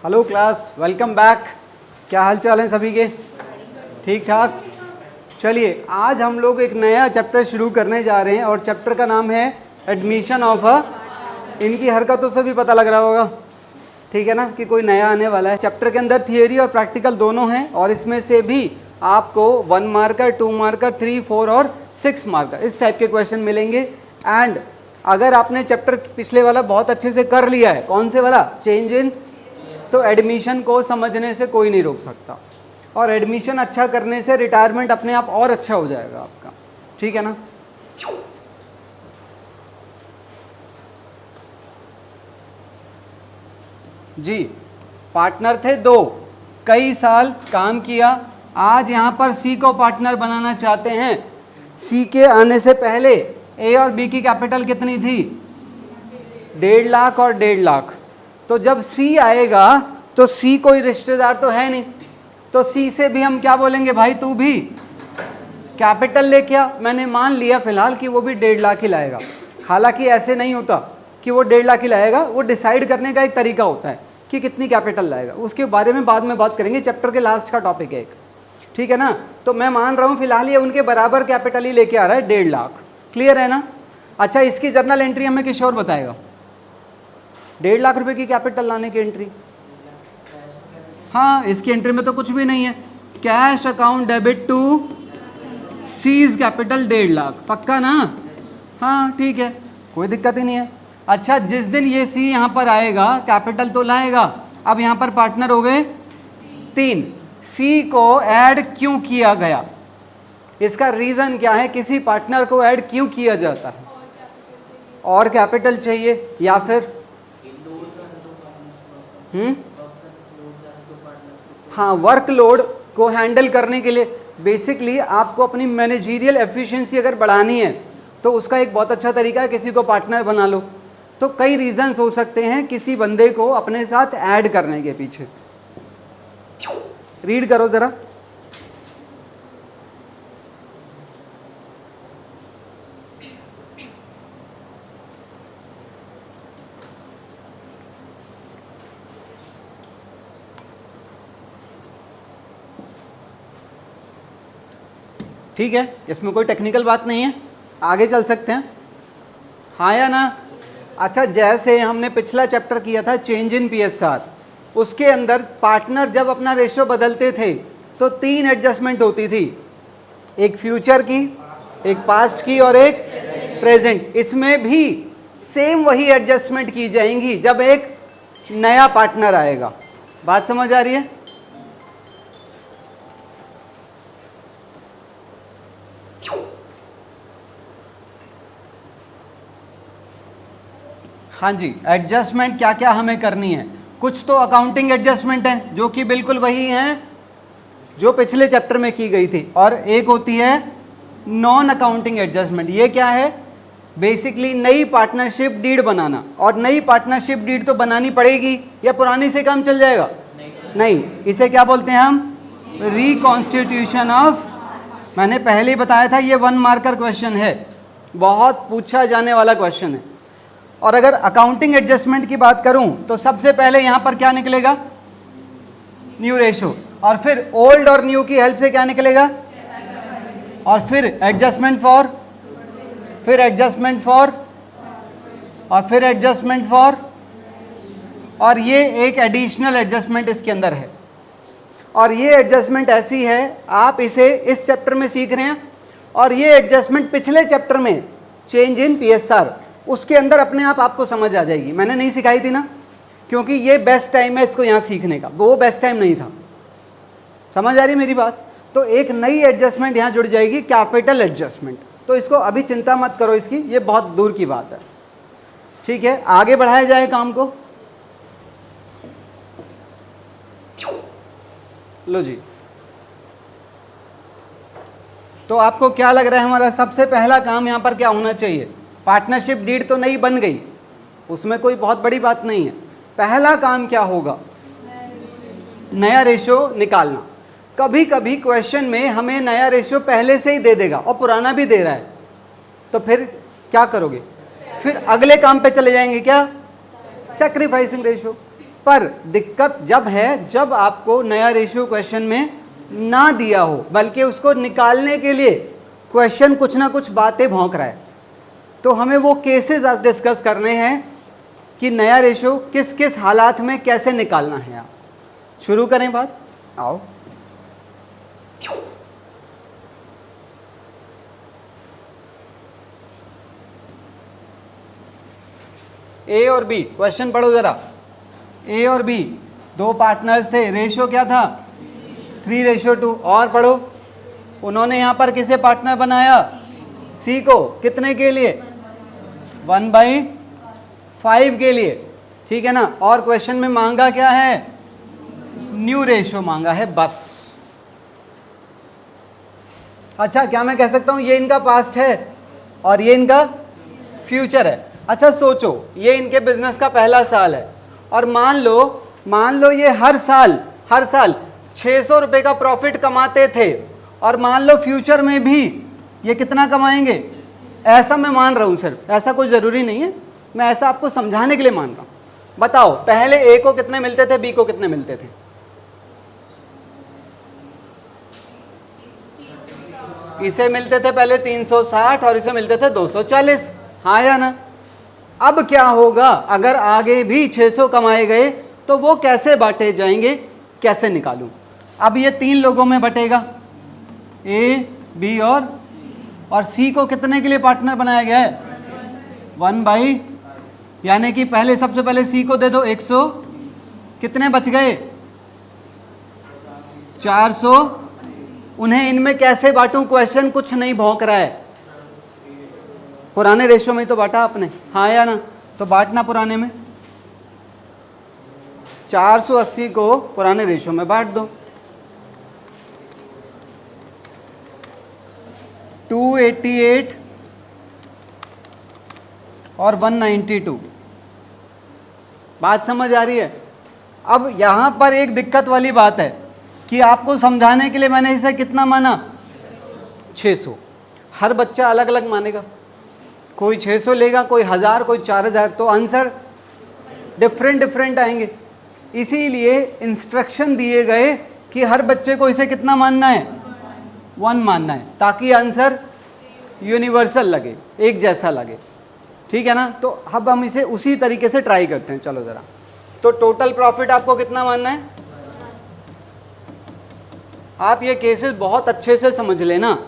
Hello class, welcome back. क्या हाल चाल है सभी के? ठीक ठाक। चलिए, आज हम लोग एक नया चैप्टर शुरू करने जा रहे हैं और चैप्टर का नाम है एडमिशन ऑफ अ। इनकी हरकतों से भी पता लग रहा होगा, ठीक है ना, कि कोई नया आने वाला है। चैप्टर के अंदर थियोरी और प्रैक्टिकल दोनों हैं और इसमें से भी आपको 1 मार्कर, 2 मार्कर, 3, 4 और 6 मार्कर इस टाइप के क्वेश्चन मिलेंगे। एंड अगर आपने चैप्टर पिछले वाला बहुत अच्छे से कर लिया है, कौन से वाला, चेंज इन, तो एडमिशन को समझने से कोई नहीं रोक सकता। और एडमिशन अच्छा करने से रिटायरमेंट अपने आप और अच्छा हो जाएगा आपका, ठीक है ना। जी, पार्टनर थे 2, कई साल काम किया। आज यहाँ पर सी को पार्टनर बनाना चाहते हैं। सी के आने से पहले ए और बी की कैपिटल कितनी थी? 1.5 लाख और 1.5 लाख। तो जब सी आएगा तो सी कोई रिश्तेदार तो है नहीं, तो सी से भी हम क्या बोलेंगे, भाई तू भी कैपिटल लेके आ। मैंने मान लिया फिलहाल कि वो भी 1.5 लाख ही लाएगा। हालांकि ऐसे नहीं होता कि वो 1.5 लाख ही लाएगा, वो डिसाइड करने का एक तरीका होता है कि कितनी कैपिटल लाएगा। उसके बारे में बाद में बात करेंगे, चैप्टर के लास्ट का टॉपिक है एक, ठीक है ना। तो मैं मान रहा हूँ फिलहाल ये उनके बराबर कैपिटल ही लेके आ रहा है, 1.5 लाख। क्लियर है ना। अच्छा, इसकी जर्नल एंट्री हमें किशोर बताएगा। 1.5 लाख रुपए की कैपिटल लाने की एंट्री, हाँ, इसकी एंट्री में तो कुछ भी नहीं है। Cash account debit to C's capital 1.5 lakh, पक्का ना। हाँ ठीक है, कोई दिक्कत ही नहीं है। अच्छा, जिस दिन ये सी यहाँ पर आएगा कैपिटल तो लाएगा। अब यहाँ पर पार्टनर हो गए 3। सी को ऐड क्यों किया गया, इसका रीजन क्या है? किसी पार्टनर को ऐड क्यों किया जाता है? और कैपिटल चाहिए या फिर हाँ, वर्कलोड को हैंडल करने के लिए। बेसिकली आपको अपनी मैनेजरियल एफिशिएंसी अगर बढ़ानी है तो उसका एक बहुत अच्छा तरीका है किसी को पार्टनर बना लो। तो कई रीजंस हो सकते हैं किसी बंदे को अपने साथ ऐड करने के पीछे। रीड करो जरा। ठीक है, इसमें कोई टेक्निकल बात नहीं है, आगे चल सकते हैं, हाँ या ना। अच्छा, जैसे हमने पिछला चैप्टर किया था चेंज इन पीएसआर, उसके अंदर पार्टनर जब अपना रेशियो बदलते थे तो 3 एडजस्टमेंट होती थी, एक फ्यूचर की, एक पास्ट की और एक प्रेजेंट। इसमें भी सेम वही एडजस्टमेंट की जाएंगी जब एक नया पार्टनर आएगा। बात समझ आ रही है? हाँ जी, एडजस्टमेंट क्या क्या हमें करनी है। कुछ तो अकाउंटिंग एडजस्टमेंट है जो कि बिल्कुल वही हैं जो पिछले चैप्टर में की गई थी, और एक होती है नॉन अकाउंटिंग एडजस्टमेंट। ये क्या है? बेसिकली नई पार्टनरशिप डीड बनाना। और नई पार्टनरशिप डीड तो बनानी पड़ेगी या पुरानी से काम चल जाएगा? नहीं, इसे क्या बोलते हैं हम? Reconstitution of. मैंने पहले ही बताया था ये 1 मार्कर क्वेश्चन है, बहुत पूछा जाने वाला क्वेश्चन है। और अगर अकाउंटिंग एडजस्टमेंट की बात करूं तो सबसे पहले यहां पर क्या निकलेगा? New ratio. और फिर ओल्ड और न्यू की हेल्प से क्या निकलेगा? और फिर एडजस्टमेंट फॉर, फिर एडजस्टमेंट फॉर, और फिर एडजस्टमेंट फॉर, और ये एक एडिशनल एडजस्टमेंट इसके अंदर है। और ये एडजस्टमेंट ऐसी है, आप इसे इस चैप्टर में सीख रहे हैं, और ये एडजस्टमेंट पिछले चैप्टर में चेंज इन पीएसआर, उसके अंदर अपने आप आपको समझ आ जाएगी। मैंने नहीं सिखाई थी ना, क्योंकि ये बेस्ट टाइम है इसको यहाँ सीखने का, वो बेस्ट टाइम नहीं था। समझ आ रही मेरी बात? तो एक नई एडजस्टमेंट यहाँ जुड़ जाएगी, कैपिटल एडजस्टमेंट। तो इसको अभी चिंता मत करो इसकी, ये बहुत दूर की बात है, ठीक है। आगे बढ़ाया जाए काम को। लो जी, तो आपको क्या लग रहा है हमारा सबसे पहला काम यहाँ पर क्या होना चाहिए? पार्टनरशिप डीड तो नई बन गई, उसमें कोई बहुत बड़ी बात नहीं है। पहला काम क्या होगा? नया रेशियो निकालना। कभी कभी क्वेश्चन में हमें नया रेशियो पहले से ही दे देगा और पुराना भी दे रहा है, तो फिर क्या करोगे? फिर अगले काम पे चले जाएंगे, क्या? Sacrificing ratio. पर दिक्कत जब है जब आपको नया रेशियो क्वेश्चन में ना दिया हो, बल्कि उसको निकालने के लिए क्वेश्चन कुछ ना कुछ बातें भौंक रहा है। तो हमें वो केसेस आज डिस्कस करने हैं कि नया रेशियो किस किस हालात में कैसे निकालना है। आप शुरू करें बात, आओ। ए और बी, क्वेश्चन पढ़ो जरा। ए और बी दो पार्टनर्स थे, रेशियो क्या था 3:2। और पढ़ो, उन्होंने यहां पर किसे पार्टनर बनाया, सी को, कितने के लिए 1/5 के लिए, ठीक है ना। और क्वेश्चन में मांगा क्या है, न्यू रेशियो मांगा है बस। अच्छा, क्या मैं कह सकता हूं ये इनका पास्ट है और ये इनका फ्यूचर है। अच्छा सोचो, ये इनके बिजनेस का पहला साल है और मान लो ये हर साल 600 रुपए का प्रॉफिट कमाते थे और मान लो फ्यूचर में भी ये कितना कमाएंगे, ऐसा मैं मान रहा हूं। सिर्फ ऐसा कोई ज़रूरी नहीं है, मैं ऐसा आपको समझाने के लिए मान रहा हूं। बताओ पहले ए को कितने मिलते थे, बी को कितने मिलते थे। इसे मिलते थे पहले 360 और इसे मिलते थे 240, हाँ या ना। अब क्या होगा, अगर आगे भी 600 कमाए गए तो वो कैसे बांटे जाएंगे, कैसे निकालूं। अब ये 3 लोगों में बटेगा, ए बी और सी को कितने के लिए पार्टनर बनाया गया है 1/, यानी कि पहले सबसे पहले सी को दे दो 100, कितने बच गए 400। उन्हें इनमें कैसे बांटूं, क्वेश्चन कुछ नहीं भौंक रहा है। पुराने रेशियो में तो बांटा आपने, हाँ या ना, तो बांटना पुराने में। 480 को पुराने रेशियो में बांट दो। 288 और 192, बात समझ आ रही है। अब यहां पर एक दिक्कत वाली बात है कि आपको समझाने के लिए मैंने इसे कितना माना 600। हर बच्चा अलग अलग मानेगा, कोई 600 लेगा, कोई 1000, कोई 4000, तो आंसर डिफरेंट आएंगे। इसीलिए इंस्ट्रक्शन दिए गए कि हर बच्चे को इसे कितना मानना है 1 मानना है, ताकि आंसर यूनिवर्सल लगे, एक जैसा लगे, ठीक है ना। तो अब हम इसे उसी तरीके से ट्राई करते हैं, चलो ज़रा। तो टोटल प्रॉफिट आपको कितना मानना है, आप ये केसेस बहुत अच्छे से समझ लेना।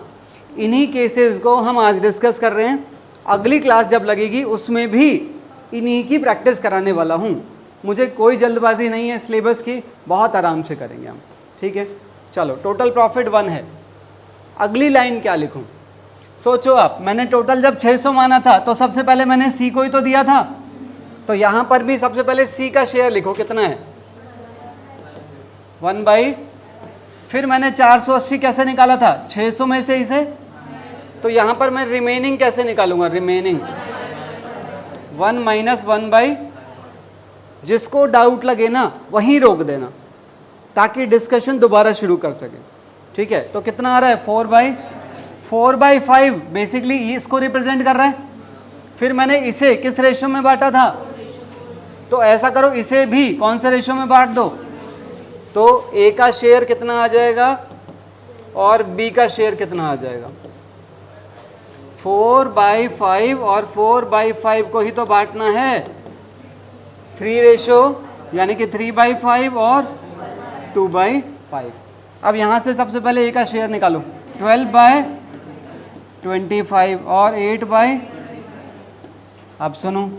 इन्हीं केसेस को हम आज डिस्कस कर रहे हैं, अगली क्लास जब लगेगी उसमें भी इन्हीं की प्रैक्टिस कराने वाला हूँ। मुझे कोई जल्दबाजी नहीं है सिलेबस की, बहुत आराम से करेंगे हम, ठीक है। चलो, टोटल प्रॉफिट 1 है। अगली लाइन क्या लिखूं, सोचो आप। मैंने टोटल जब 600 माना था तो सबसे पहले मैंने सी को ही तो दिया था, तो यहां पर भी सबसे पहले सी का शेयर लिखो, कितना है 1/, फिर मैंने 480 कैसे निकाला था 600 में से इसे, तो यहां पर मैं रिमेनिंग कैसे निकालूंगा, रिमेनिंग 1 - 1/। जिसको डाउट लगे ना वहीं रोक देना, ताकि डिस्कशन दोबारा शुरू कर सके, ठीक है। तो कितना आ रहा है 4/5 बेसिकली इसको रिप्रेजेंट कर रहा है। फिर मैंने इसे किस रेशियो में बांटा था, तो ऐसा करो इसे भी कौन से रेशियो में बांट दो, तो ए का शेयर कितना आ जाएगा और बी का शेयर कितना आ जाएगा 4/5, और 4/5 को ही तो बांटना है 3 रेशियो, यानी कि 3/5 और 2/5। अब यहाँ से सबसे पहले ए का शेयर निकालो, 12/25 और 8/, अब सुनो,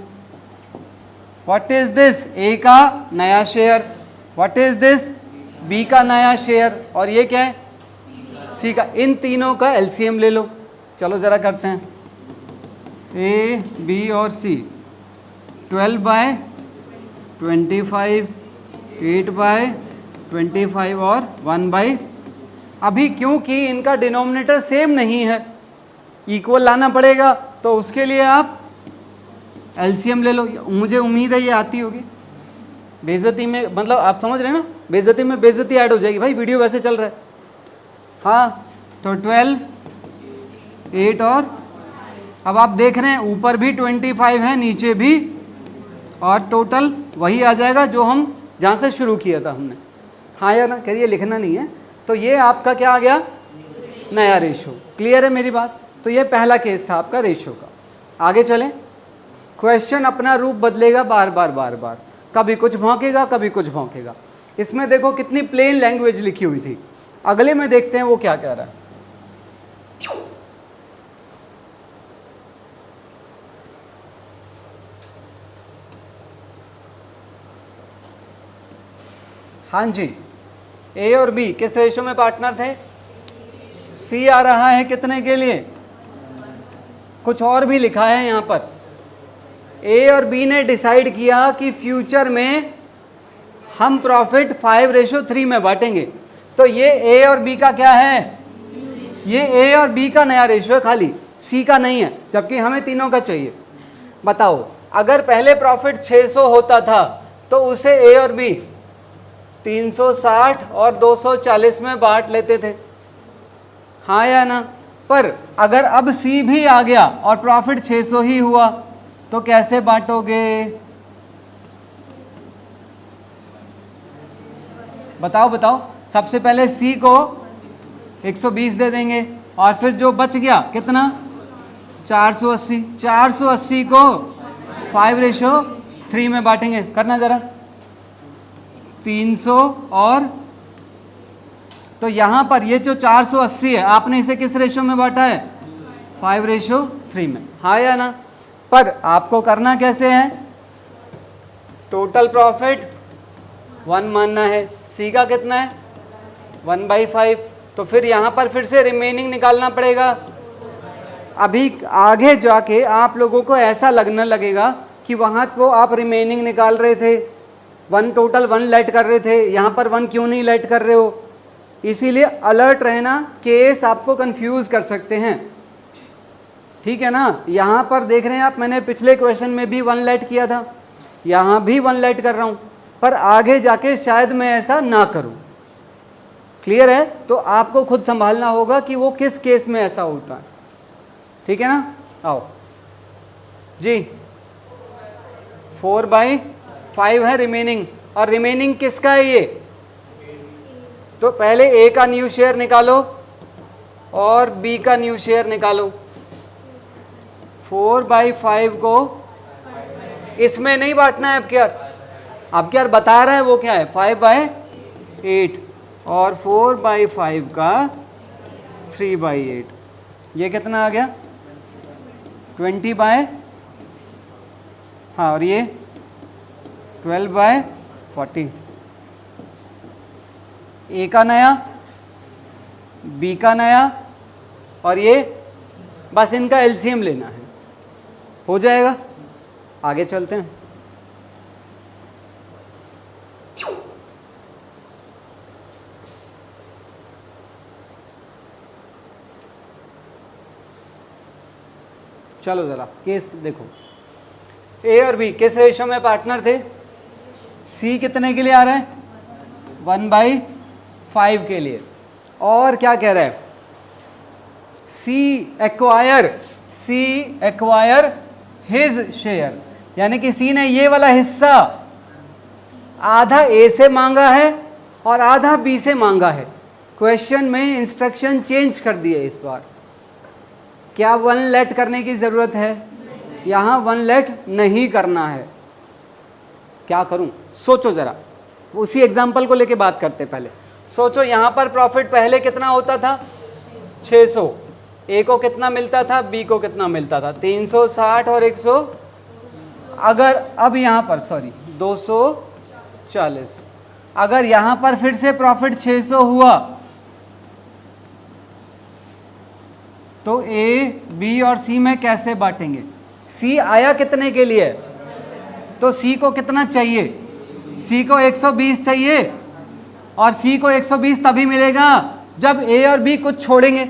व्हाट इज दिस, ए का नया share, what is this, B का नया शेयर, और ये क्या है सी का। इन तीनों का एलसीएम ले लो। चलो ज़रा करते हैं, ए बी और सी, 12/25, 8/25 और 1/। अभी क्योंकि इनका डिनोमिनेटर सेम नहीं है, इक्वल लाना पड़ेगा, तो उसके लिए आप एलसीएम ले लो। मुझे उम्मीद है ये आती होगी। बेइज्जती में, मतलब आप समझ रहे हैं ना, बेइज्जती में बेइज्जती ऐड हो जाएगी भाई, वीडियो वैसे चल रहा है। हाँ, तो 12, 8 और अब आप देख रहे हैं ऊपर भी 25 है, नीचे भी, और टोटल वही आ जाएगा जो हम जहाँ से शुरू किया था हमने। हाँ या ना, करिए, लिखना नहीं है। तो ये आपका क्या आ गया, नया रेशो। क्लियर है मेरी बात? तो ये पहला केस था आपका रेशो का। आगे चलें। क्वेश्चन अपना रूप बदलेगा बार बार बार बार, कभी कुछ भौंकेगा कभी कुछ भौंकेगा। इसमें देखो कितनी प्लेन लैंग्वेज लिखी हुई थी। अगले में देखते हैं वो क्या कह रहा है। हाँ जी, ए और बी किस रेशो में पार्टनर थे? सी आ रहा है कितने के लिए? कुछ और भी लिखा है यहाँ पर। ए और बी ने डिसाइड किया कि फ्यूचर में हम प्रॉफिट 5:3 में बांटेंगे। तो ये ए और बी का क्या है? ये ए और बी का नया रेशो है, खाली सी का नहीं है, जबकि हमें तीनों का चाहिए। बताओ, अगर पहले प्रॉफिट 600 होता था तो उसे ए और बी 360 और 240 में बांट लेते थे, हाँ या ना? पर अगर अब सी भी आ गया और प्रॉफिट 600 ही हुआ तो कैसे बांटोगे? बताओ बताओ। सबसे पहले सी को 120 दे देंगे और फिर जो बच गया कितना, 480। 480 को 5:3 में बांटेंगे। करना जरा, 300 और, तो यहां पर ये जो 480 है आपने इसे किस रेशो में बांटा है? 5:3 में, हाँ या ना? पर आपको करना कैसे है? टोटल प्रॉफिट 1 मानना है। सी का कितना है? 1/5। तो फिर यहां पर फिर से रिमेनिंग निकालना पड़ेगा। अभी आगे जाके आप लोगों को ऐसा लगने लगेगा कि वहां तो आप रिमेनिंग निकाल रहे थे, 1 टोटल 1 लेट कर रहे थे, यहां पर 1 क्यों नहीं लेट कर रहे हो? इसीलिए अलर्ट रहना, केस आपको कंफ्यूज कर सकते हैं, ठीक है ना? यहां पर देख रहे हैं आप, मैंने पिछले क्वेश्चन में भी 1 लेट किया था, यहां भी 1 लेट कर रहा हूं, पर आगे जाके शायद मैं ऐसा ना करूं। क्लियर है? तो आपको खुद संभालना होगा कि वो किस केस में ऐसा होता है, ठीक है ना? आओ जी, 4/5 है रिमेनिंग, और रिमेनिंग किसका है ये? तो पहले ए का न्यू शेयर निकालो और बी का न्यू शेयर निकालो। 4/5 को इसमें नहीं बांटना है। अब क्या बता रहा है वो क्या है? 5/8 और 4/5 का 3/8, ये कितना आ गया? 20/, हाँ, और ये 12/40। ए का नया, बी का नया, और ये बस इनका एलसीएम लेना है, हो जाएगा। आगे चलते हैं। चलो ज़रा केस देखो। ए और बी किस रेशो में पार्टनर थे? सी कितने के लिए आ रहा है? 1/5 के लिए। और क्या कह रहा है? सी एक्वायर हिज शेयर, यानी कि सी ने ये वाला हिस्सा आधा ए से मांगा है और आधा बी से मांगा है। क्वेश्चन में इंस्ट्रक्शन चेंज कर दिए इस बार। क्या 1 लेट करने की ज़रूरत है? यहाँ 1 लेट नहीं करना है। क्या करूं? सोचो ज़रा, उसी एग्जाम्पल को लेके बात करते पहले। सोचो यहाँ पर प्रॉफिट पहले कितना होता था? 600। ए को कितना मिलता था? बी को कितना मिलता था? 360 और 100। अगर अब यहाँ पर 240, अगर यहाँ पर फिर से प्रॉफिट 600 हुआ तो ए, बी और सी में कैसे बांटेंगे? सी आया कितने के लिए? तो सी को कितना चाहिए? सी को 120 चाहिए, और सी को 120 तभी मिलेगा जब ए और बी कुछ छोड़ेंगे,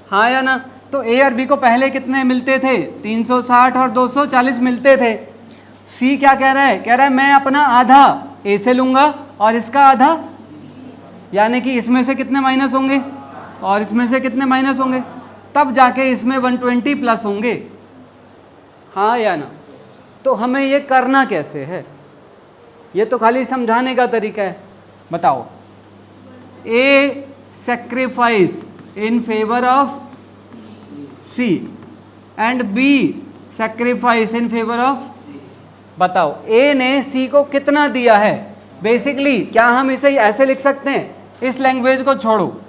हाँ या ना? तो ए और बी को पहले कितने मिलते थे? 360 और 240 मिलते थे। सी क्या कह रहा है? कह रहा है मैं अपना आधा ए से लूँगा और इसका आधा, यानी कि इसमें से कितने माइनस होंगे और इसमें से कितने माइनस होंगे, तब जाके इसमें 120 प्लस होंगे, हाँ या ना? तो हमें ये करना कैसे है? ये तो खाली समझाने का तरीका है। बताओ, A sacrifice in favour of C and B sacrifice in favour of, बताओ ए ने सी को कितना दिया है। बेसिकली क्या हम इसे ऐसे लिख सकते हैं, इस लैंग्वेज को छोड़ो,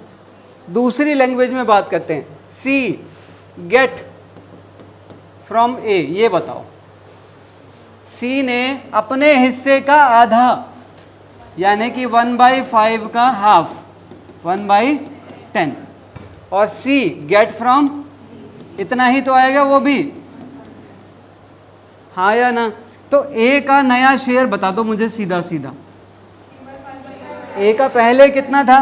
दूसरी लैंग्वेज में बात करते हैं। सी गेट फ्रॉम ए, ये बताओ सी ने अपने हिस्से का आधा, यानी कि 1/5 का हाफ, 1/10, और सी गेट फ्रॉम इतना ही तो आएगा वो भी, हाँ या ना। तो ए का नया शेयर बता दो मुझे सीधा सीधा। ए का पहले कितना था,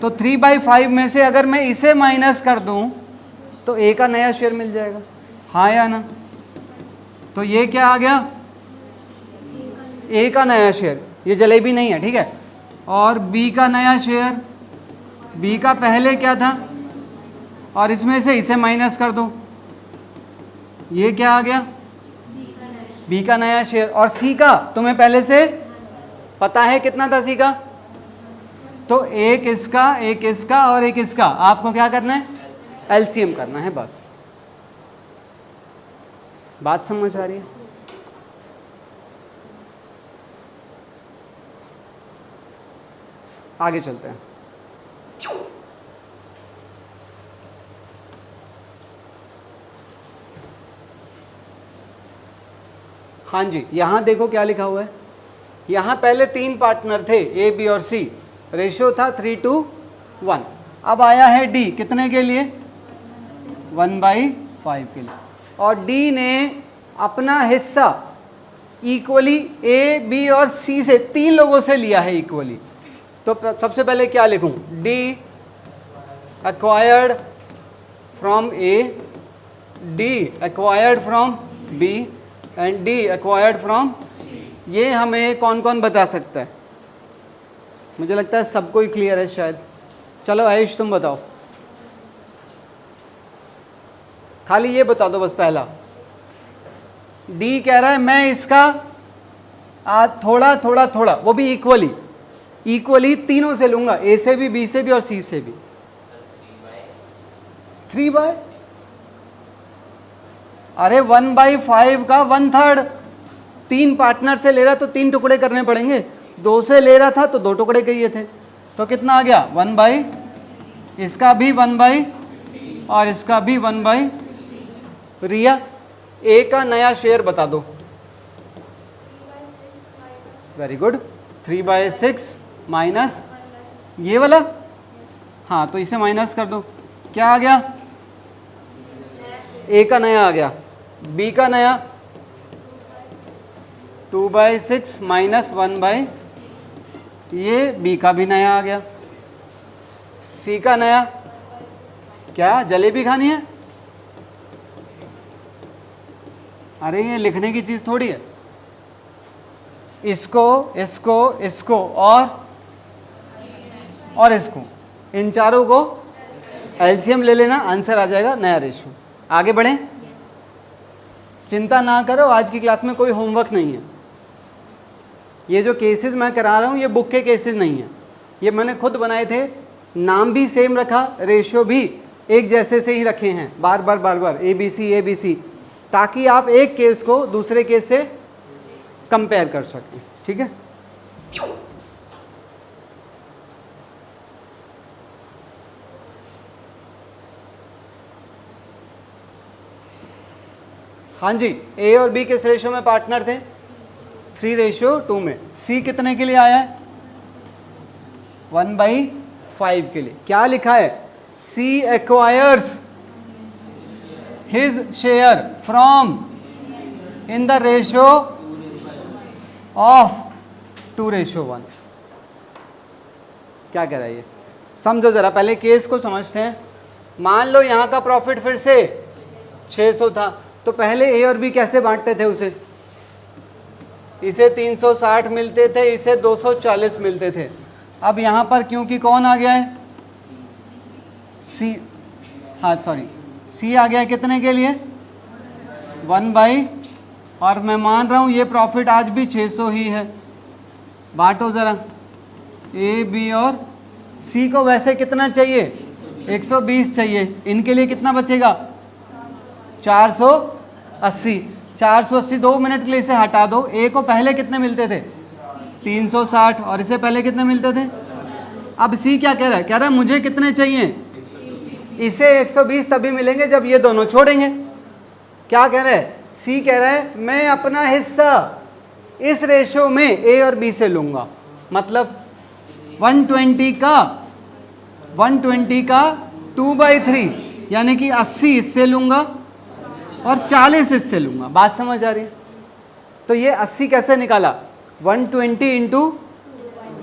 तो 3/5 में से अगर मैं इसे माइनस कर दूं तो ए का नया शेयर मिल जाएगा, हाँ या ना। तो ये क्या आ गया, ए का नया शेयर, ये जलेबी नहीं है, ठीक है। और बी का नया शेयर, बी का पहले क्या था, और इसमें से इसे माइनस कर दो, ये क्या आ गया, बी का नया शेयर। और सी का तुम्हें पहले से पता है कितना था सी का, तो एक इसका और एक इसका, आपको क्या करना है, एलसीएम करना है, बस। बात समझ आ रही है। आगे चलते हैं। हाँ जी, यहां देखो क्या लिखा हुआ है। यहां पहले 3 पार्टनर थे, ए बी और सी, रेशियो था 3:1। अब आया है डी, कितने के लिए, 1/5 के लिए। और डी ने अपना हिस्सा इक्वली ए बी और सी से 3 लोगों से लिया है इक्वली। तो सबसे पहले क्या लिखूं, D acquired from A, D acquired from B and D acquired from, ये हमें कौन कौन बता सकता है, मुझे लगता है सबको ही क्लियर है शायद। चलो आयुष तुम बताओ, खाली ये बता दो बस। पहला डी कह रहा है मैं इसका थोड़ा थोड़ा थोड़ा, वो भी इक्वली तीनों से लूंगा, ए से भी, बी से भी और सी से भी। 3/, अरे 1/5 का 1/3, 3 पार्टनर से ले रहा तो 3 टुकड़े करने पड़ेंगे, 2 से ले रहा था तो 2 टुकड़े किए थे, तो कितना आ गया, 1/, इसका भी 1/, और इसका भी 1/। रिया, ए का नया शेयर बता दो। वेरी गुड, 3/6 माइनस ये वाला, हाँ तो इसे माइनस कर दो, क्या आ गया, ए का नया आ गया, बी का नया 2/6 माइनस 1/, ये बी का भी नया आ गया, सी का नया, क्या जलेबी खानी है, अरे ये लिखने की चीज थोड़ी है। इसको इसको इसको और इसको, इन चारों को एलसीएम ले लेना, आंसर आ जाएगा नया रेशियो। आगे बढ़ें, चिंता ना करो, आज की क्लास में कोई होमवर्क नहीं है। ये जो केसेस मैं करा रहा हूँ ये बुक के केसेस नहीं है, ये मैंने खुद बनाए थे, नाम भी सेम रखा, रेशियो भी एक जैसे से ही रखे हैं, बार बार ABC, ताकि आप एक केस को दूसरे केस से कंपेयर कर सकें, ठीक है। हाँ जी, ए और बी किस रेशियो में पार्टनर थे, 3:2 में। सी कितने के लिए आया है, 1/5 के लिए। क्या लिखा है, C acquires his share from in the ratio of 2:1। क्या कह रहा है ये, समझो जरा, पहले केस को समझते हैं। मान लो यहाँ का प्रॉफिट फिर से 600 था, तो पहले ए और बी कैसे बांटते थे उसे, इसे 360 मिलते थे, इसे 240 मिलते थे। अब यहाँ पर क्योंकि कौन आ गया है, सी, हाँ सॉरी, सी आ गया है कितने के लिए, 1/, और मैं मान रहा हूँ ये प्रॉफिट आज भी 600 ही है। बांटो ज़रा, ए बी और सी को वैसे कितना चाहिए, 120 चाहिए, इनके लिए कितना बचेगा, 480। 480 2 मिनट के लिए इसे हटा दो। ए को पहले कितने मिलते थे, 360, और इसे पहले कितने मिलते थे। अब सी क्या कह रहा है, कह रहा है मुझे कितने चाहिए, इसे 120 तभी मिलेंगे जब ये दोनों छोड़ेंगे। क्या कह रहा है, सी कह रहा है मैं अपना हिस्सा इस रेशो में ए और बी से लूँगा, मतलब 120 का 2/3, यानी कि 80 इससे लूँगा और 40 इससे लूँगा। बात समझ आ रही है। तो ये 80 कैसे निकाला, 120 इंटू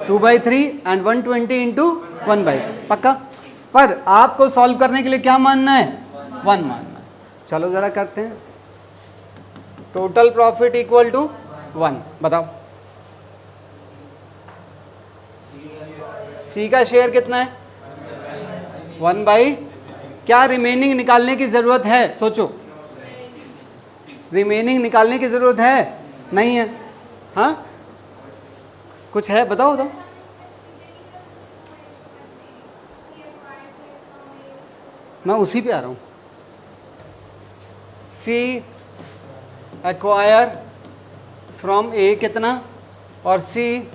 2/3 एंड 120 इंटू 1/3, पक्का। पर आपको सॉल्व करने के लिए क्या मानना है, 1 मानना है। चलो ज़रा करते हैं। टोटल प्रॉफिट इक्वल टू 1, बताओ सी का शेयर कितना है, 1/, क्या रिमेनिंग निकालने की ज़रूरत है, सोचो, रिमेनिंग निकालने की ज़रूरत है, नहीं है, हाँ कुछ है, बताओ बताओ। मैं उसी पे आ रहा हूँ। सी एक्वायर फ्रॉम ए कितना, और सी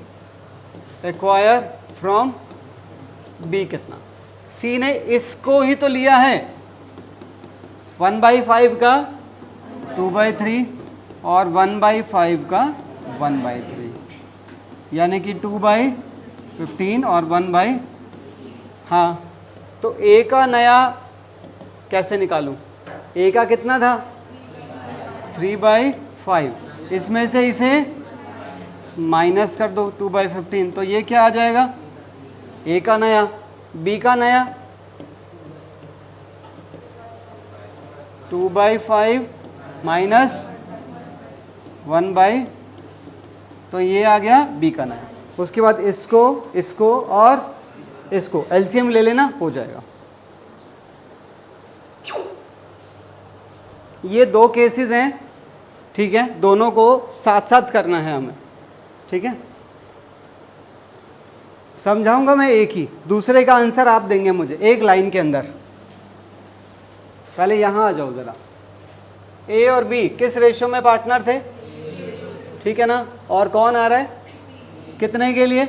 एक्वायर फ्रॉम बी कितना। सी ने इसको ही तो लिया है, 1/5 का 2/3 और 1/5 का 1/3, यानी कि 2/15 और 1/, हाँ। तो ए का नया कैसे निकालूं, ए का कितना था, 3/5, इसमें से इसे माइनस कर दो 2/15, तो ये क्या आ जाएगा, ए का नया। बी का नया 2/5 माइनस 1/, तो ये आ गया बी का नया। उसके बाद इसको इसको और इसको एलसीएम ले लेना, हो जाएगा। ये 2 केसेस हैं, ठीक है, दोनों को साथ साथ करना है हमें, ठीक है। समझाऊंगा मैं एक ही, दूसरे का आंसर आप देंगे मुझे एक लाइन के अंदर। पहले यहां आ जाओ ज़रा। ए और बी किस रेशो में पार्टनर थे, ठीक है ना, और कौन आ रहा है, कितने के लिए,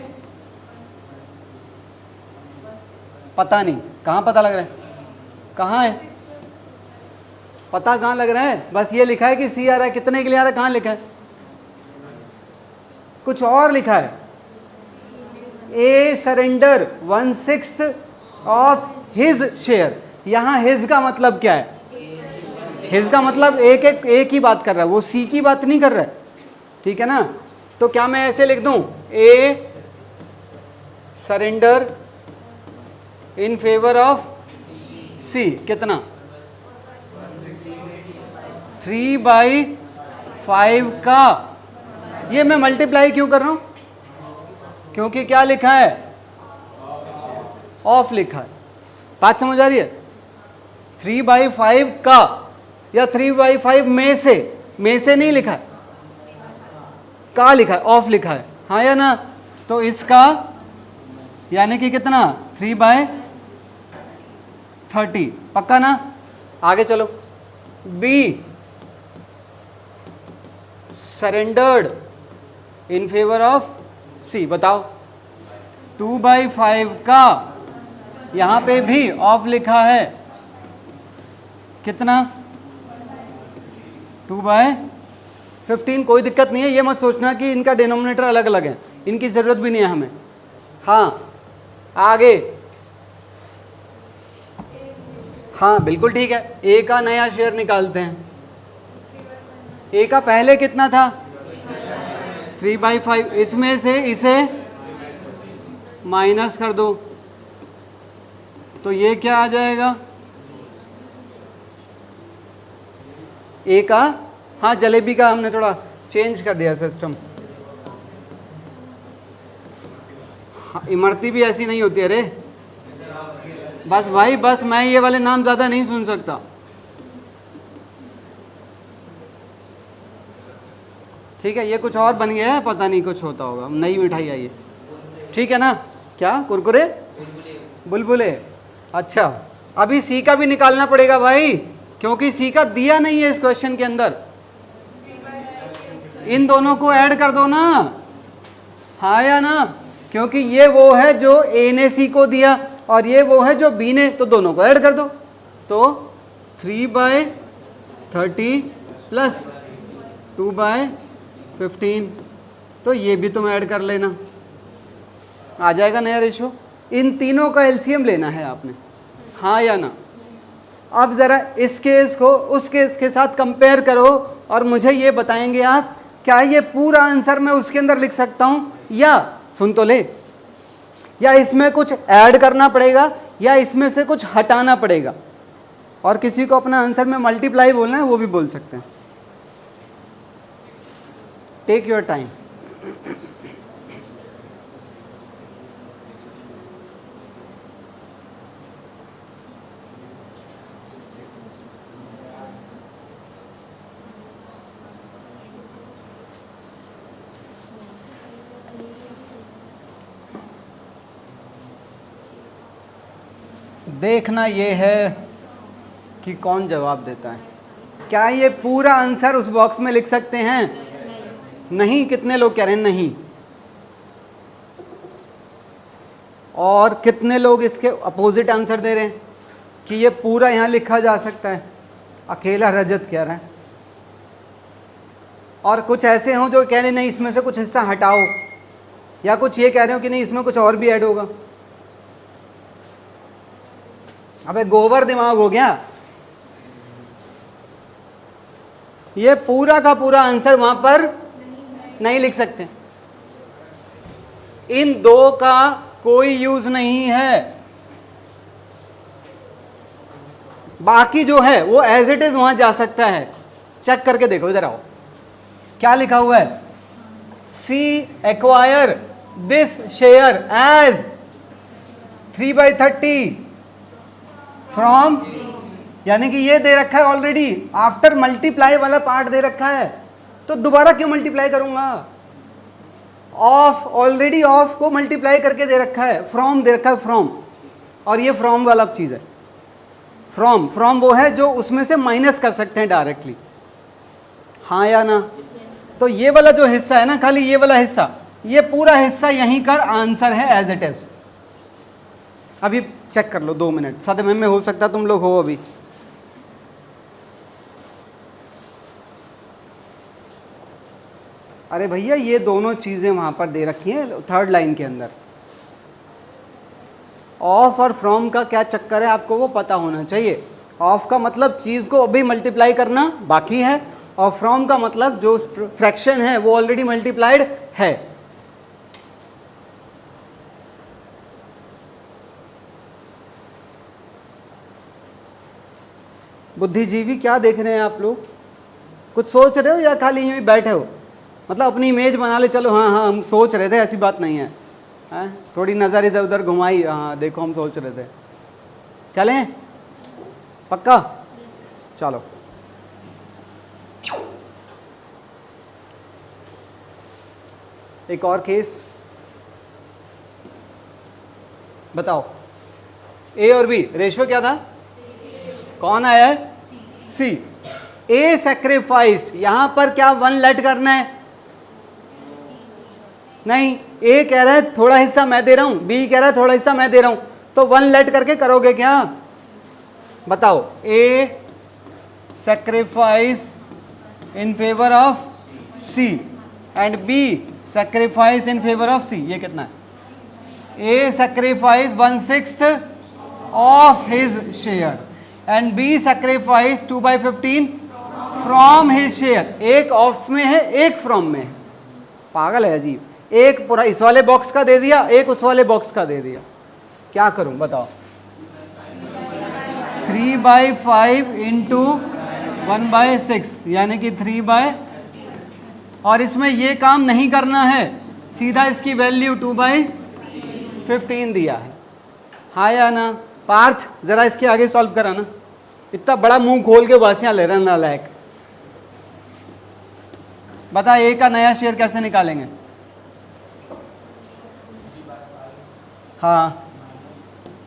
पता नहीं, कहाँ पता लग रहा है, कहाँ है पता, कहाँ लग रहा है, बस ये लिखा है कि सी आ रहा है, कितने के लिए आ रहा है, कहाँ लिखा है, कुछ और लिखा है, ए सरेंडर 1/6 ऑफ हिज शेयर। यहाँ हिज का मतलब क्या है, हिज का मतलब एक ही बात कर रहा है, वो सी की बात नहीं कर रहा है, ठीक है ना। तो क्या मैं ऐसे लिख दूं, ए सरेंडर इन फेवर ऑफ सी कितना, 3/5 का, ये मैं मल्टीप्लाई क्यों कर रहा हूं, क्योंकि क्या लिखा है, ऑफ लिखा है। बात समझ आ रही है, 3/5 का या 3/5 में से नहीं लिखा है, का लिखा है, ऑफ लिखा है, हाँ या ना। तो इसका यानी कि कितना, 3/30, पक्का ना। आगे चलो, B surrendered in favour of C, बताओ 2/5 का, यहां पे भी ऑफ लिखा है, कितना, 2/15। कोई दिक्कत नहीं है, ये मत सोचना कि इनका डिनोमिनेटर अलग अलग है, इनकी ज़रूरत भी नहीं है हमें। हाँ आगे, हाँ बिल्कुल ठीक है, ए का नया शेयर निकालते हैं। ए का पहले कितना था, 3/5, इसमें से इसे माइनस कर दो, तो ये क्या आ जाएगा, ए का, हाँ जलेबी का हमने थोड़ा चेंज कर दिया सिस्टम, हाँ, इमरती भी ऐसी नहीं होती है रे, बस भाई बस, मैं ये वाले नाम ज़्यादा नहीं सुन सकता। ठीक है, ये कुछ और बन गया है, पता नहीं कुछ होता होगा, नई मिठाई आई है, ठीक है ना। क्या कुरकुरे, बुलबुले, अच्छा। अभी सी का भी निकालना पड़ेगा भाई, क्योंकि सी का दिया नहीं है इस क्वेश्चन के अंदर। इन दोनों को ऐड कर दो ना, हाँ या ना, क्योंकि ये वो है जो ए ने सी को दिया और ये वो है जो बी ने, तो दोनों को ऐड कर दो। तो 3/30 प्लस 2/15, तो ये भी तुम ऐड कर लेना, आ जाएगा नया रेशो। इन तीनों का एलसीएम लेना है आपने, हाँ या ना। अब ज़रा इस केस को उस केस के साथ कंपेयर करो और मुझे ये बताएंगे आप, क्या ये पूरा आंसर मैं उसके अंदर लिख सकता हूँ, या सुन तो ले, या इसमें कुछ ऐड करना पड़ेगा या इसमें से कुछ हटाना पड़ेगा। और किसी को अपना आंसर में मल्टीप्लाई बोलना है वो भी बोल सकते हैं, टेक योर टाइम। देखना ये है कि कौन जवाब देता है। क्या ये पूरा आंसर उस बॉक्स में लिख सकते हैं? नहीं। कितने लोग कह रहे हैं नहीं? और कितने लोग इसके अपोजिट आंसर दे रहे हैं कि ये पूरा यहाँ लिखा जा सकता है? अकेला रजत कह रहा है। और कुछ ऐसे हों जो कह रहे नहीं इसमें से कुछ हिस्सा हटाओ, या कुछ ये कह रहे हो कि नहीं इसमें कुछ और भी ऐड होगा। अबे गोबर दिमाग हो गया। ये पूरा का पूरा आंसर वहां पर नहीं लिख सकते। इन दो का कोई यूज नहीं है। बाकी जो है वो एज इट इज वहां जा सकता है। चेक करके देखो, इधर आओ, क्या लिखा हुआ है? C acquire this share as 3/30 from, यानी कि ये दे रखा है ऑलरेडी, आफ्टर मल्टीप्लाई वाला पार्ट दे रखा है, तो दोबारा क्यों मल्टीप्लाई करूंगा? ऑफ, ऑलरेडी ऑफ को मल्टीप्लाई करके दे रखा है, फ्रॉम दे रखा है, फ्रॉम, और ये फ्रॉम वाला चीज है। फ्रॉम, फ्रॉम वो है जो उसमें से माइनस कर सकते हैं डायरेक्टली, हाँ या ना? तो ये वाला जो हिस्सा है ना, खाली ये वाला हिस्सा, ये पूरा हिस्सा यहीं का आंसर है एज इट इज। अभी चेक कर लो 2 मिनट, सदमे में हो सकता तुम लोग हो अभी। अरे भैया ये दोनों चीजें वहां पर दे रखी हैं थर्ड लाइन के अंदर। ऑफ और फ्रॉम का क्या चक्कर है आपको वो पता होना चाहिए। ऑफ का मतलब चीज को अभी मल्टीप्लाई करना बाकी है, और फ्रॉम का मतलब जो फ्रैक्शन है वो ऑलरेडी मल्टीप्लाइड है। बुद्धिजीवी क्या देख रहे हैं आप लोग? कुछ सोच रहे हो या खाली यूं ही बैठे हो? मतलब अपनी इमेज बना ले, चलो हाँ हाँ हम सोच रहे थे, ऐसी बात नहीं है, हैं? थोड़ी नज़र इधर उधर घुमाई, हाँ देखो हम सोच रहे थे। चलें? पक्का? चलो। एक और केस बताओ। ए और बी रेशियो क्या था? कौन आया है? सी। ए सेक्रीफाइस, यहां पर क्या 1 लेट करना है? नहीं, ए कह रहा है थोड़ा हिस्सा मैं दे रहा हूं, बी कह रहा है थोड़ा हिस्सा मैं दे रहा हूं, तो 1 लेट करके करोगे क्या? बताओ। A sacrifice in favour of C and B sacrifice in favour of C, ये कितना है? A sacrifice 1/6 of his share and B sacrifice 2/15 from his share. एक ऑफ में है, एक फ्रॉम में है। पागल है अजीब। एक पूरा इस वाले बॉक्स का दे दिया, एक उस वाले बॉक्स का दे दिया, क्या करूं बताओ? 3/5 इंटू 1/6 यानी कि 3/, और इसमें ये काम नहीं करना है, सीधा इसकी वैल्यू 2/15 दिया है, हाँ या ना? पार्थ जरा इसके आगे सॉल्व करा ना, इतना बड़ा मुंह खोल के वासियां ले रहा नालायक। बता ए का नया शेयर कैसे निकालेंगे? हाँ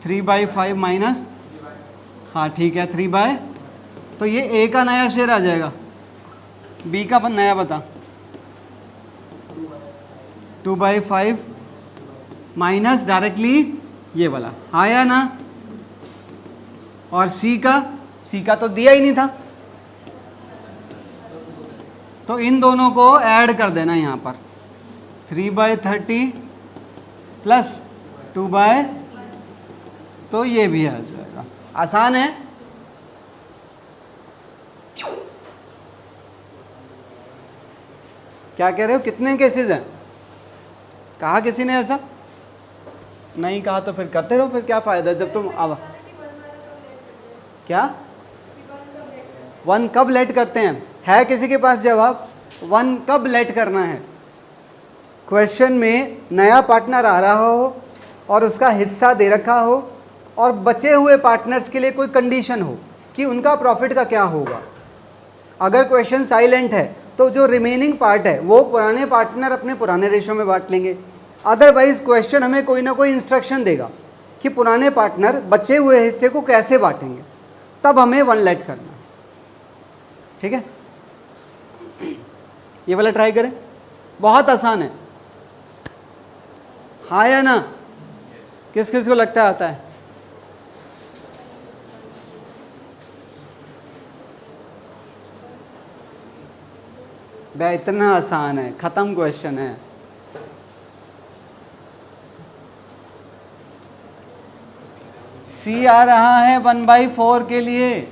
3/5 माइनस, हाँ ठीक है 3/, तो ये ए का नया शेयर आ जाएगा। बी का नया बता। 2/5 माइनस डायरेक्टली ये वाला, आया ना? और सी का तो दिया ही नहीं था, तो इन दोनों को ऐड कर देना यहाँ पर। 3/30 प्लस 2/, तो ये भी आ जाएगा। आसान है। क्या कह रहे हो, कितने केसेस हैं? कहा किसी ने ऐसा? नहीं कहा तो फिर करते रहो, फिर क्या फ़ायदा जब तुम अब क्या 1 कब लेट करते हैं? है किसी के पास जवाब? 1 कब लेट करना है? क्वेश्चन में नया पार्टनर आ रहा हो और उसका हिस्सा दे रखा हो और बचे हुए पार्टनर्स के लिए कोई कंडीशन हो कि उनका प्रॉफिट का क्या होगा। अगर क्वेश्चन साइलेंट है तो जो रिमेनिंग पार्ट है वो पुराने पार्टनर अपने पुराने रेशो में बांट लेंगे। अदरवाइज क्वेश्चन हमें कोई ना कोई इंस्ट्रक्शन देगा कि पुराने पार्टनर बचे हुए हिस्से को कैसे बांटेंगे, तब हमें 1 लेट करना। ठीक है, ये वाला ट्राई करें, बहुत आसान है। हाँ या ना? किस किस को लगता है आता है? भाई इतना आसान है, खत्म क्वेश्चन है। सी आ रहा है 1/4 के लिए।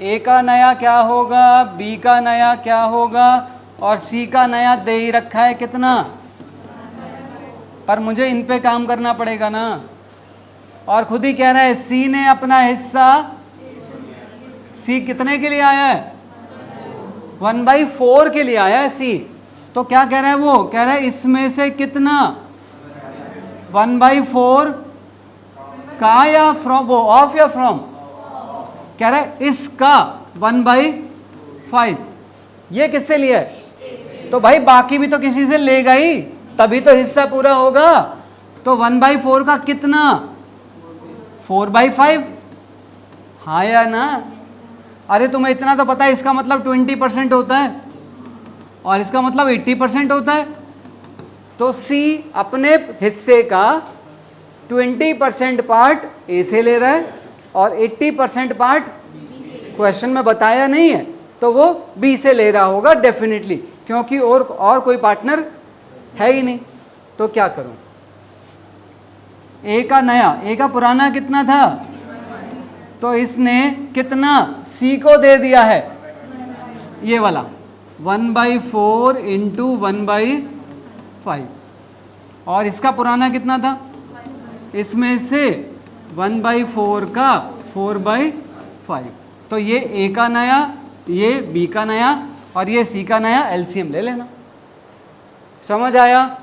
ए का नया क्या होगा, बी का नया क्या होगा, और सी का नया दे ही रखा है कितना? पर मुझे इन पे काम करना पड़ेगा ना। और खुद ही कह रहा है सी ने अपना हिस्सा, सी कितने के लिए आया है? 1/4 के लिए आया है सी। तो क्या कह रहा है वो? कह रहा है इसमें से कितना 1/4 का या फ्रॉम, वो ऑफ या फ्रॉम? कह रहा है इसका 1/5। ये किससे लिया है? तो भाई बाकी भी तो किसी से लेगा ही, तभी तो हिस्सा पूरा होगा। तो 1/4 का कितना? 4/5। हाँ या ना? अरे तुम्हें इतना तो पता है, इसका मतलब 20% होता है और इसका मतलब 80% होता है। तो सी अपने हिस्से का 20% पार्ट ए से ले रहा है और 80% पार्ट क्वेश्चन में बताया नहीं है, तो वो बी से ले रहा होगा डेफिनेटली, क्योंकि और कोई पार्टनर है ही नहीं। तो क्या करूं? ए का नया, ए का पुराना कितना था? तो इसने कितना सी को दे दिया है? ये वाला 1/4 इंटू 1/5। और इसका पुराना कितना था? इसमें से 1/4 का 4/5। तो ये ए का नया, ये बी का नया और ये सी का नया एलसीएम ले लेना। समझ आया?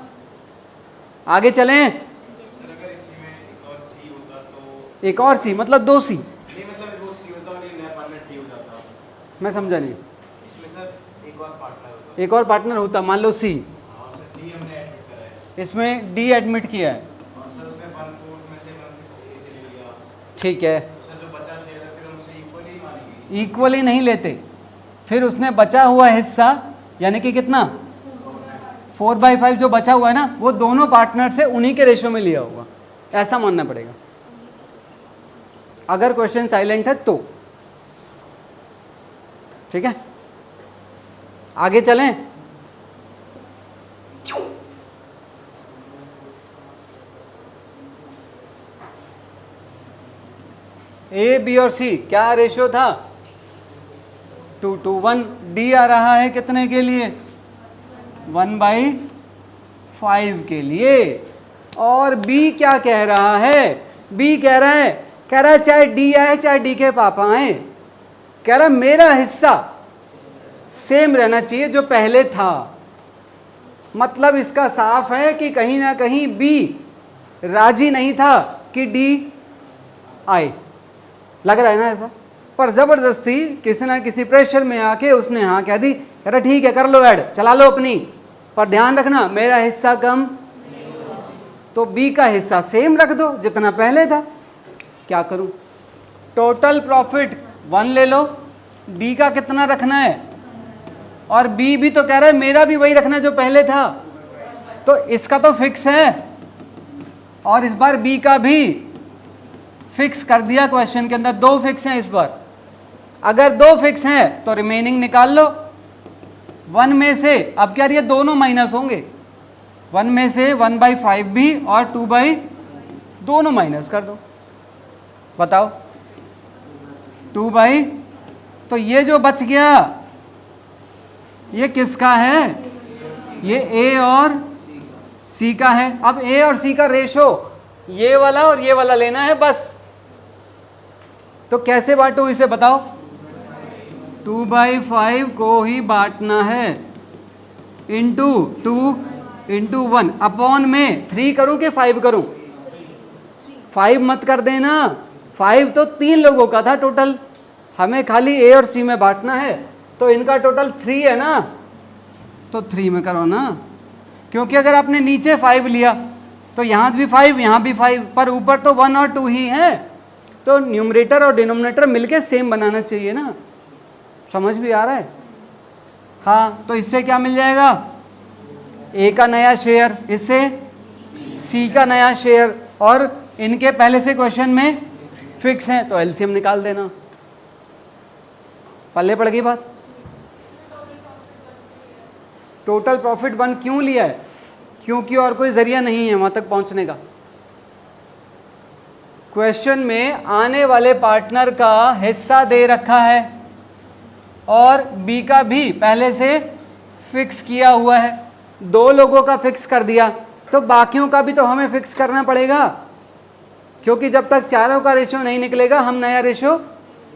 आगे चलें। अगर इसमें एक और सी होता तो, एक और सी मतलब 2 सी? नहीं मतलब वो सी होता और ये नया पार्टनर डी हो जाता। मैं समझा नहीं। इसमें सर एक और पार्टनर होता। एक और पार्टनर होता, मान लो सी, हाँ सर डी हमने एडमिट करा है। इसमें डी एडमिट किया है, और सर उसमें 1/4 में से 1/5 ए से ले लिया। ठीक है। तो सर जो बचा शेयर है फिर हम उसे इक्वली ही मानेंगे। इक्वली नहीं लेते, फिर उसने बचा हुआ हिस्सा यानी कि कितना 4/5 जो बचा हुआ है ना, वो दोनों पार्टनर से उन्हीं के रेशो में लिया होगा, ऐसा मानना पड़ेगा अगर क्वेश्चन साइलेंट है तो। ठीक है, आगे चलें। ए बी और सी क्या रेशियो था? 2:1। डी आ रहा है कितने के लिए? 1/5 के लिए। और बी क्या कह रहा है? बी कह रहा है चाहे डी आए चाहे डी के पापा आए, कह रहा मेरा हिस्सा सेम रहना चाहिए जो पहले था। मतलब इसका साफ है कि कहीं ना कहीं बी राजी नहीं था कि डी आए, लग रहा है ना ऐसा। पर जबरदस्ती किसी ना किसी प्रेशर में आके उसने हाँ कह दी कह रहा ठीक है कर लो ऐड, चला लो अपनी, पर ध्यान रखना मेरा हिस्सा कम, तो बी का हिस्सा सेम रख दो जितना पहले था। क्या करूं? टोटल प्रॉफिट 1 ले लो, डी का कितना रखना है, और बी भी तो कह रहा है मेरा भी वही रखना है जो पहले था, तो इसका तो फिक्स है, और इस बार बी का भी फिक्स कर दिया क्वेश्चन के अंदर, 2 फिक्स हैं इस बार। अगर 2 फिक्स हैं तो रिमेनिंग निकाल लो 1 में से, अब क्या ये दोनों माइनस होंगे, 1 में से 1/5 भी और 2 दोनों माइनस कर दो, बताओ 2 तो ये जो बच गया ये किसका है, ये ए और सी का है। अब ए और सी का रेशो ये वाला और ये वाला लेना है बस, तो कैसे बांटू इसे बताओ, 2/5 को ही बांटना है, इंटू 2 इंटू 1 अपॉन में 3 करूं कि 5 करूं, 5 मत कर देना, 5 तो 3 लोगों का था टोटल, हमें खाली ए और सी में बांटना है, तो इनका टोटल 3 है ना, तो 3 में करो ना, क्योंकि अगर आपने नीचे 5 लिया तो यहाँ भी 5 यहाँ भी 5, पर ऊपर तो 1 और 2 ही है, तो न्यूमरेटर और डिनोमिनेटर मिलके सेम बनाना चाहिए ना, समझ भी आ रहा है? हाँ, तो इससे क्या मिल जाएगा, ए का नया शेयर, इससे सी का नया शेयर, और इनके पहले से क्वेश्चन में फिक्स हैं तो एलसीएम निकाल देना, पल्ले पड़ गई बात। टोटल प्रॉफिट 1 क्यों लिया है, क्योंकि और कोई जरिया नहीं है वहां तक पहुंचने का। क्वेश्चन में आने वाले पार्टनर का हिस्सा दे रखा है और बी का भी पहले से फिक्स किया हुआ है, 2 लोगों का फिक्स कर दिया तो बाकियों का भी तो हमें फिक्स करना पड़ेगा, क्योंकि जब तक चारों का रेशो नहीं निकलेगा हम नया रेशो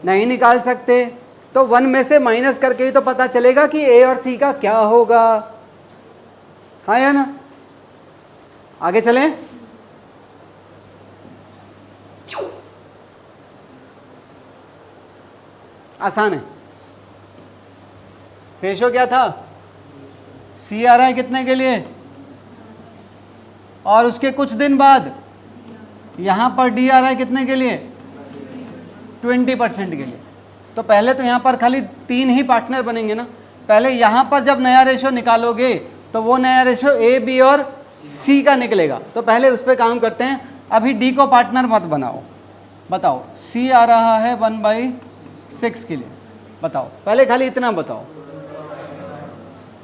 नहीं निकाल सकते, तो 1 में से माइनस करके ही तो पता चलेगा कि ए और सी का क्या होगा, हाँ या ना? आगे चलें। आसान है, रेशो क्या था, सी आ रहा है कितने के लिए, और उसके कुछ दिन बाद यहां पर डी आ रहा है कितने के लिए, 20% के लिए। तो पहले तो यहां पर खाली 3 ही पार्टनर बनेंगे ना, पहले यहां पर जब नया रेशो निकालोगे तो वो नया रेशो ए बी और सी का निकलेगा, तो पहले उस पर काम करते हैं। अभी डी को पार्टनर मत बनाओ, बताओ सी आ रहा है 1/6 के लिए, बताओ पहले खाली इतना बताओ।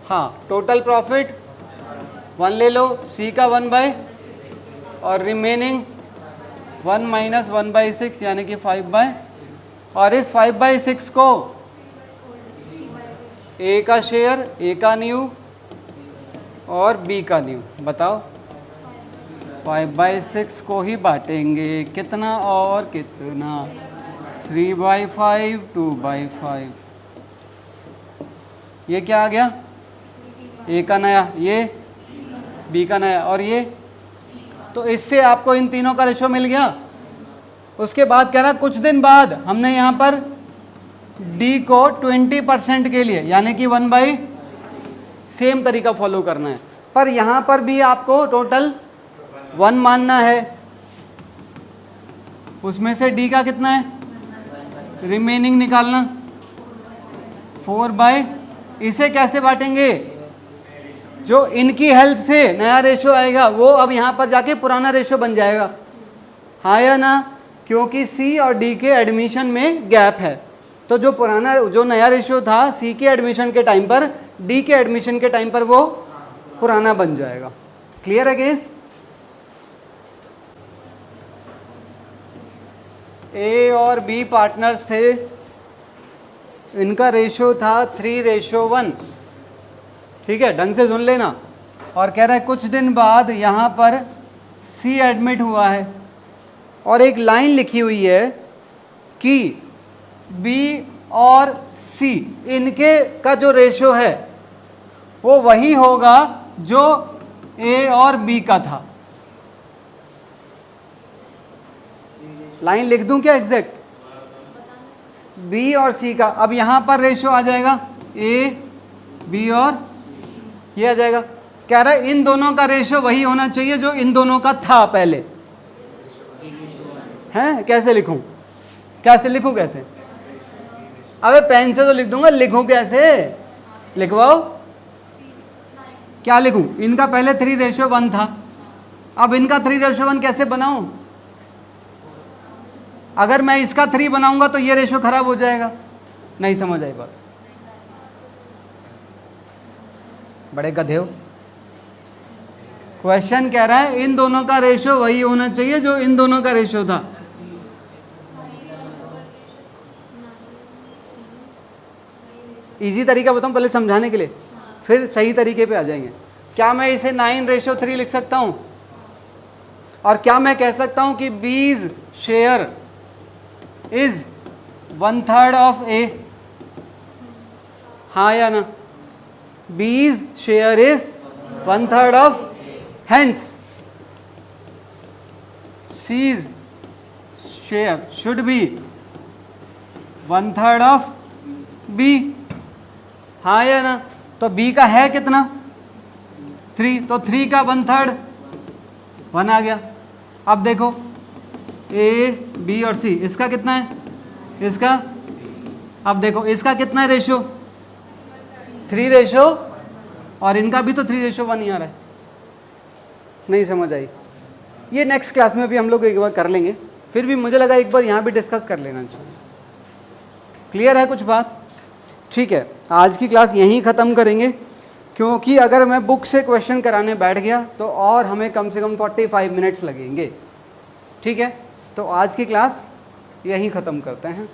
हाँ, टोटल प्रॉफिट 1 ले लो, सी का 1 और रिमेनिंग 1 माइनस 1/6 यानी कि 5 और इस 5/6 को ए का शेयर, ए का न्यू और बी का न्यू, बताओ 5/6 को ही बांटेंगे, कितना और कितना, 3/5 2/5, ये क्या आ गया, ए का नया, ये बी का नया और ये, तो इससे आपको इन तीनों का रेशो मिल गया। उसके बाद कह रहा कुछ दिन बाद हमने यहाँ पर डी को 20% के लिए यानी कि 1 सेम तरीका फॉलो करना है, पर यहाँ पर भी आपको टोटल 1 मानना है, उसमें से डी का कितना है, रिमेनिंग निकालना 4 इसे कैसे बांटेंगे, जो इनकी हेल्प से नया रेशो आएगा वो अब यहाँ पर जाके पुराना रेशो बन जाएगा, हाँ या ना, क्योंकि सी और डी के एडमिशन में गैप है, तो जो पुराना जो नया रेशो था सी के एडमिशन के टाइम पर, डी के एडमिशन के टाइम पर वो पुराना बन जाएगा। क्लियर है केस? ए और बी पार्टनर्स थे, इनका रेशो था 3:1, ठीक है, ढंग से सुन लेना। और कह रहा है कुछ दिन बाद यहाँ पर सी एडमिट हुआ है और एक लाइन लिखी हुई है कि बी और सी इनके का जो रेशो है वो वही होगा जो ए और बी का था। लाइन लिख दूं क्या एग्जैक्ट, बी और सी का, अब यहाँ पर रेशो आ जाएगा ए बी और ये आ जाएगा। कह रहा है इन दोनों का रेशो वही होना चाहिए जो इन दोनों का था पहले, हैं? कैसे लिखूं, कैसे लिखूं, कैसे? अबे पेन से तो लिख दूंगा, लिखूं कैसे? लिखवाओ। क्या लिखूं? इनका पहले 3:1 था, अब इनका 3:1 कैसे बनाऊं? अगर मैं इसका 3 बनाऊंगा तो ये रेशो खराब हो जाएगा। नहीं समझ आई बात? बड़े गधे हो। क्वेश्चन कह रहा है इन दोनों का रेशो वही होना चाहिए जो इन दोनों का रेशो था। इजी तरीका बताऊं पहले समझाने के लिए, फिर सही तरीके पे आ जाएंगे। क्या मैं इसे 9:3 लिख सकता हूं? और क्या मैं कह सकता हूं कि B's share is 1/3 of A? हाँ या ना? B's share is 1/3 of, hence C's share should be 1/3 of B। हाँ या ना? तो B का है कितना? 3, तो 3 का 1/3 1 आ गया। अब देखो A, B और C, इसका कितना है? इसका, अब देखो इसका कितना है रेशो? 3:, और इनका भी तो 3:1 ही आ रहा है। नहीं समझ आई? ये नेक्स्ट क्लास में भी हम लोग एक बार कर लेंगे, फिर भी मुझे लगा एक बार यहाँ भी डिस्कस कर लेना चाहिए। क्लियर है कुछ बात? ठीक है, आज की क्लास यहीं ख़त्म करेंगे, क्योंकि अगर मैं बुक से क्वेश्चन कराने बैठ गया तो और हमें कम से कम 45 मिनट्स लगेंगे। ठीक है, तो आज की क्लास यहीं ख़त्म करते हैं।